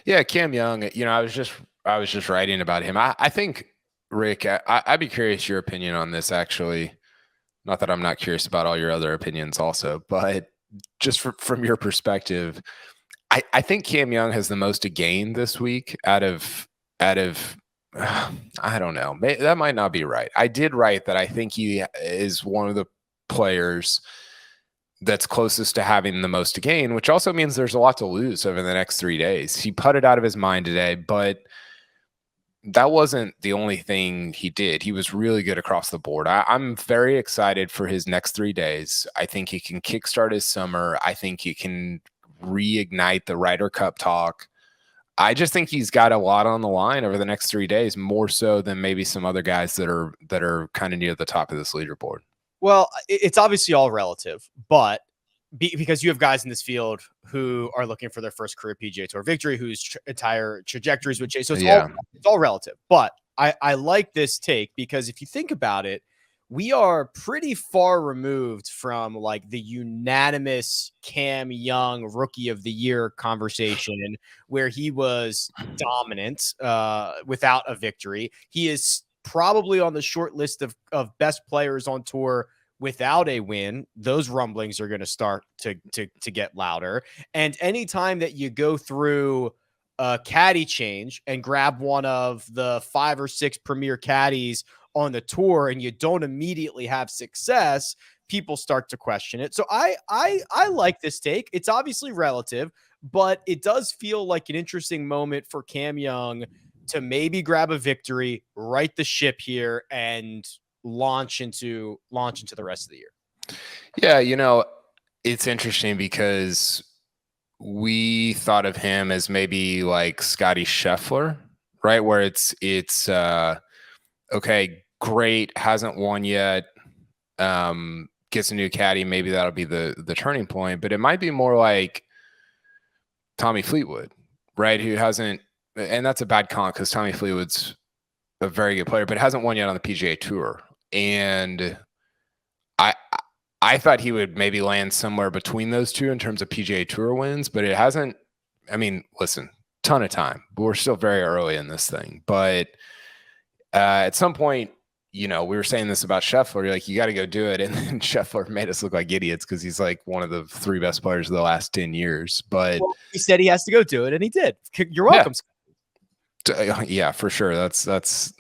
Yeah, Cam Young, I was just writing about him. I think, Rick, I'd be curious your opinion on this, actually. Not that I'm not curious about all your other opinions also, but just from your perspective, I think Cam Young has the most to gain this week out of I don't know. That might not be right. I did write that I think he is one of the players that's closest to having the most to gain, which also means there's a lot to lose over the next 3 days. He putted out of his mind today, but that wasn't the only thing he did. He was really good across the board. I'm very excited for his next 3 days. I think he can kickstart his summer. I think he can reignite the Ryder Cup talk. I just think he's got a lot on the line over the next 3 days, more so than maybe some other guys that are kind of near the top of this leaderboard. Well, it's obviously all relative, but because you have guys in this field who are looking for their first career PGA Tour victory, whose entire trajectories would change. So it's all relative. But I like this take because if you think about it, we are pretty far removed from like the unanimous Cam Young Rookie of the Year conversation where he was dominant without a victory. He is probably on the short list of best players on tour without a win. Those rumblings are going to start to get louder. And anytime that you go through a caddy change and grab one of the 5 or 6 premier caddies on the tour and you don't immediately have success, people start to question it. So I like this take. It's obviously relative, but it does feel like an interesting moment for Cam Young to maybe grab a victory, right the ship here, and launch into the rest of the year. Yeah, it's interesting because we thought of him as maybe like Scotty Scheffler, right? Where it's okay, great, hasn't won yet, gets a new caddy, maybe that'll be the turning point, but it might be more like Tommy Fleetwood, right? Who hasn't, and that's a bad comp because Tommy Fleetwood's a very good player, but hasn't won yet on the PGA Tour. And I thought he would maybe land somewhere between those two in terms of PGA Tour wins, but it hasn't. I mean, listen, ton of time. We're still very early in this thing, but at some point, we were saying this about Scheffler. You're like, you got to go do it, and then Scheffler made us look like idiots because he's like one of the 3 best players of the last 10 years. But he said he has to go do it, and he did. You're welcome. Yeah, for sure. That's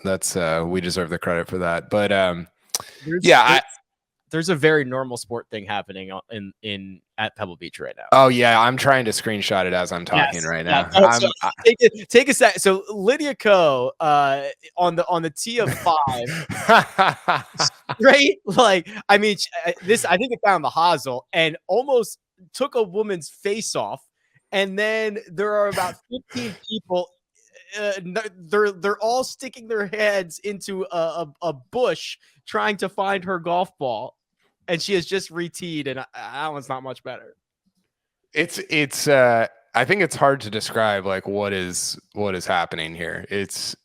we deserve the credit for that. But there's a very normal sport thing happening at Pebble Beach right now. Oh yeah, I'm trying to screenshot it as I'm talking right now. So take a sec. So Lydia Ko on the tee of 5, right? Like, I mean, I think it found the hosel and almost took a woman's face off, and then there are about 15 people. They're all sticking their heads into a bush trying to find her golf ball, and she has just reteed, and that one's not much better. It's I think it's hard to describe like what is happening here. It's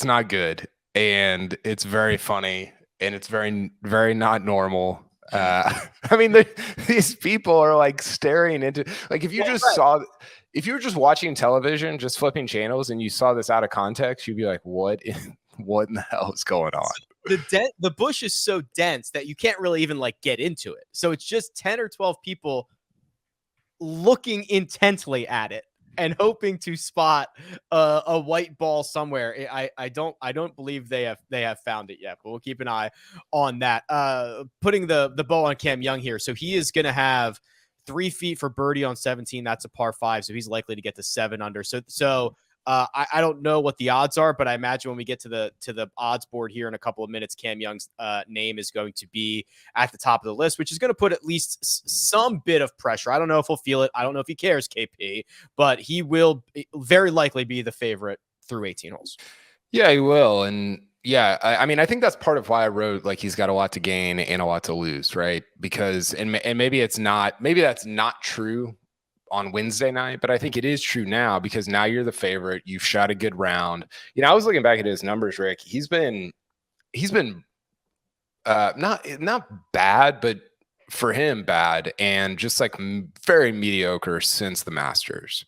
not good, and it's very funny, and it's very, very not normal. I mean, these people are like staring into, like, if you if you were just watching television, just flipping channels, and you saw this out of context, you'd be like, what in the hell is going on? The bush is so dense that you can't really even like get into it. So it's just 10 or 12 people looking intently at it and hoping to spot a white ball somewhere. I don't believe they have found it yet, but we'll keep an eye on that. Putting the bow on Cam Young here. So he is going to have 3 feet for birdie on 17. That's a par 5. So he's likely to get to 7 under. So I don't know what the odds are, but I imagine when we get to the odds board here in a couple of minutes, Cam Young's name is going to be at the top of the list, which is going to put at least some bit of pressure. I don't know if he'll feel it. I don't know if he cares, KP, but he will very likely be the favorite through 18 holes. Yeah, he will. And yeah, I mean, I think that's part of why I wrote like he's got a lot to gain and a lot to lose, right? Because and maybe that's not true on Wednesday night, but I think it is true now because now you're the favorite. You've shot a good round. I was looking back at his numbers, Rick. He's been not bad, but for him bad and just like very mediocre since the Masters.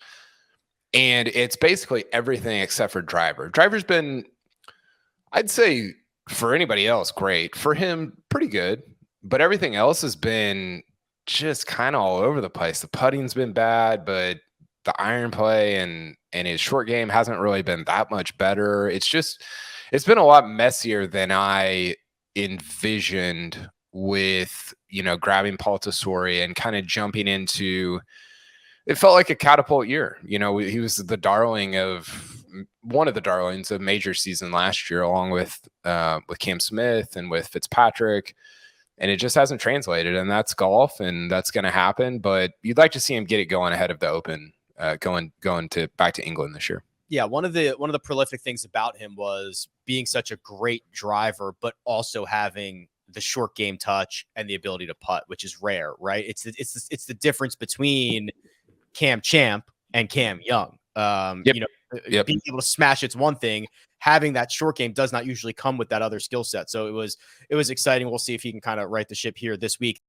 And it's basically everything except for driver. Driver's been, I'd say, for anybody else, great. For him, pretty good. But everything else has been just kind of all over the place. The putting's been bad, but the iron play and his short game hasn't really been that much better. It's been a lot messier than I envisioned with, grabbing Paul Tesori and kind of jumping into, it felt like a catapult year. He was one of the darlings of major season last year, along with Cam Smith and with Fitzpatrick. And it just hasn't translated, and that's golf, and that's going to happen. But you'd like to see him get it going ahead of the Open, going back to England this year. Yeah, one of the prolific things about him was being such a great driver, but also having the short game touch and the ability to putt, which is rare, right? It's the difference between Cam Champ and Cam Young. Yep. Being able to smash it's one thing. Having that short game does not usually come with that other skill set. So it was exciting. We'll see if he can kind of right the ship here this week.